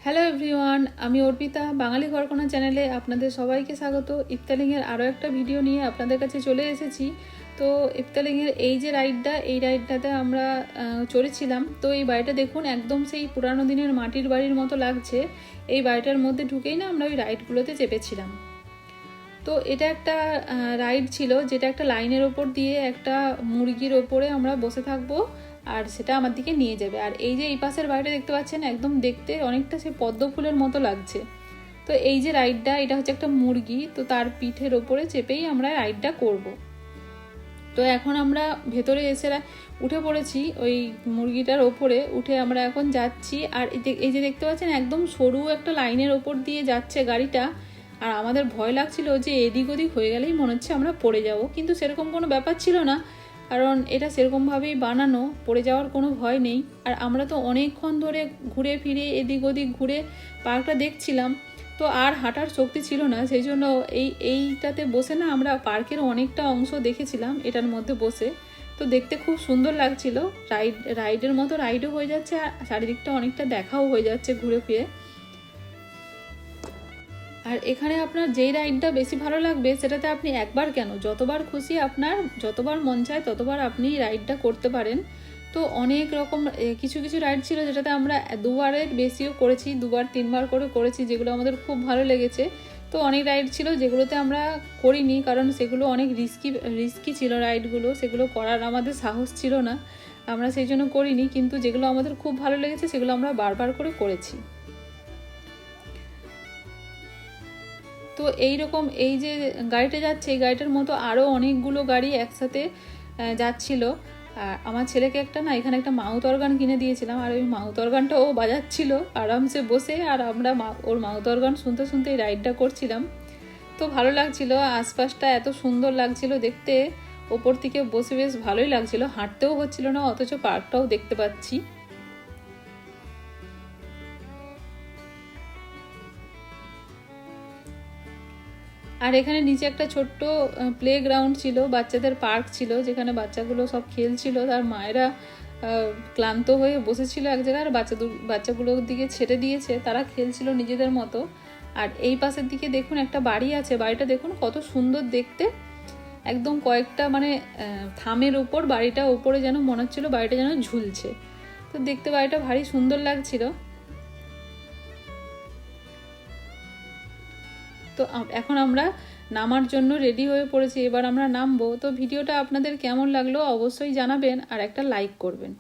Hello everyone, আমি অর্পিতা। বাঙালি ঘরকোনা চ্যানেলে আপনাদের সবাইকে স্বাগত। ইফতালিংয়ের আরও একটা ভিডিও নিয়ে আপনাদের কাছে চলে এসেছি। তো ইফতালিংয়ের এই যে এই রাইডটাতে আমরা চড়েছিলাম। তো এই বাড়িটা দেখুন, একদম সেই পুরানো দিনের মাটির বাড়ির মতো লাগছে। এই বাড়িটার মধ্যে ঢুকেই না আমরা ওই রাইডগুলোতে চেপেছিলাম। তো এটা একটা রাইড ছিল, যেটা একটা লাইনের ওপর দিয়ে একটা মুরগির ওপরে আমরা বসে থাকবো আর সেটা আমার দিকে নিয়ে যাবে। আর এই যে এই পাশের বাড়িটা দেখতে পাচ্ছেন, একদম দেখতে অনেকটা সে পদ্ম ফুলের মতো লাগছে। তো এই যে রাইডটা, এটা হচ্ছে একটা মুরগি, তো তার পিঠের ওপরে চেপেই আমরা রাইডটা করব। তো এখন আমরা ভেতরে এসে উঠে পড়েছি ওই মুরগিটার ওপরে। উঠে আমরা এখন যাচ্ছি। আর এই যে দেখতে পাচ্ছেন, একদম সরু একটা লাইনের ওপর দিয়ে যাচ্ছে গাড়িটা। আর আমাদের ভয় লাগছিল যে এদিক ওদিক হয়ে গেলেই মনে হচ্ছে আমরা পড়ে যাব, কিন্তু সেরকম কোনো ব্যাপার ছিল না, কারণ এটা সেরকমভাবেই বানানো, পড়ে যাওয়ার কোনো ভয় নেই। আর আমরা তো অনেকক্ষণ ধরে ঘুরে ফিরে এদিক ওদিক ঘুরে পার্কটা দেখছিলাম, তো আর হাঁটার শক্তি ছিল না। সেই জন্য এইটাতে বসে না আমরা পার্কের অনেকটা অংশ দেখেছিলাম এটার মধ্যে বসে। তো দেখতে খুব সুন্দর লাগছিল। রাইডের মতো রাইডও হয়ে যাচ্ছে আর চারিদিকটা অনেকটা দেখাও হয়ে যাচ্ছে ঘুরে ফিরে। আর এখানে আপনার যেই রাইডটা বেশি ভালো লাগবে সেটাতে আপনি একবার কেন, যতবার খুশি আপনার যতবার মন চায় ততবার আপনি রাইডটা করতে পারেন। তো অনেক রকম কিছু কিছু রাইড ছিল যেটাতে আমরা দুবারের বেশিও করেছি, দুবার তিনবার করে করেছি, যেগুলো আমাদের খুব ভালো লেগেছে। তো অনেক রাইড ছিল যেগুলোতে আমরা করিনি, কারণ সেগুলো অনেক রিস্কি ছিল রাইডগুলো, সেগুলো করার আমাদের সাহস ছিল না, আমরা সেই জন্য করিনি। কিন্তু যেগুলো আমাদের খুব ভালো লেগেছে সেগুলো আমরা বারবার করে করেছি। তো এইরকম এই যে গাড়িটা যাচ্ছে, এই গাড়িটার মতো আরও অনেকগুলো গাড়ি একসাথে যাচ্ছিল। আমার ছেলেকে এখানে একটা মাউথ অর্গান কিনে দিয়েছিলাম, আর ওই মাউথ অর্গানটা ও বাজাচ্ছিল আরামসে বসে, আর আমরা ওর মাউথ অর্গান শুনতে শুনতে এই রাইডটা করছিলাম। তো ভালো লাগছিল, আশপাশটা এত সুন্দর লাগছিল দেখতে, ওপর থেকে বসে বেশ ভালোই লাগছিল। হাঁটতেও হচ্ছিল না, অথচ পার্কটাও দেখতে পাচ্ছি। আর এখানে নিচে একটা ছোট্ট প্লে গ্রাউন্ড ছিল, বাচ্চাদের পার্ক ছিল, যেখানে বাচ্চাগুলো সব খেলছিল। তার মায়েরা ক্লান্ত হয়ে বসেছিল এক জায়গায়, আর বাচ্চাগুলোর দিকে ছেড়ে দিয়েছে, তারা খেলছিল নিজেদের মতো। আর এই পাশের দিকে দেখুন একটা বাড়ি আছে, বাড়িটা দেখুন কত সুন্দর দেখতে, একদম কয়েকটা মানে থামের ওপর বাড়িটা, ওপরে যেন মনে হচ্ছিল বাড়িটা যেন ঝুলছে। তো দেখতে বাড়িটা ভারী সুন্দর লাগছিল। তো এখন আমরা নামার জন্য রেডি হয়ে পড়েছি, এবার আমরা নামবো। তো ভিডিওটা আপনাদের কেমন লাগলো অবশ্যই জানাবেন, আর একটা লাইক করবেন।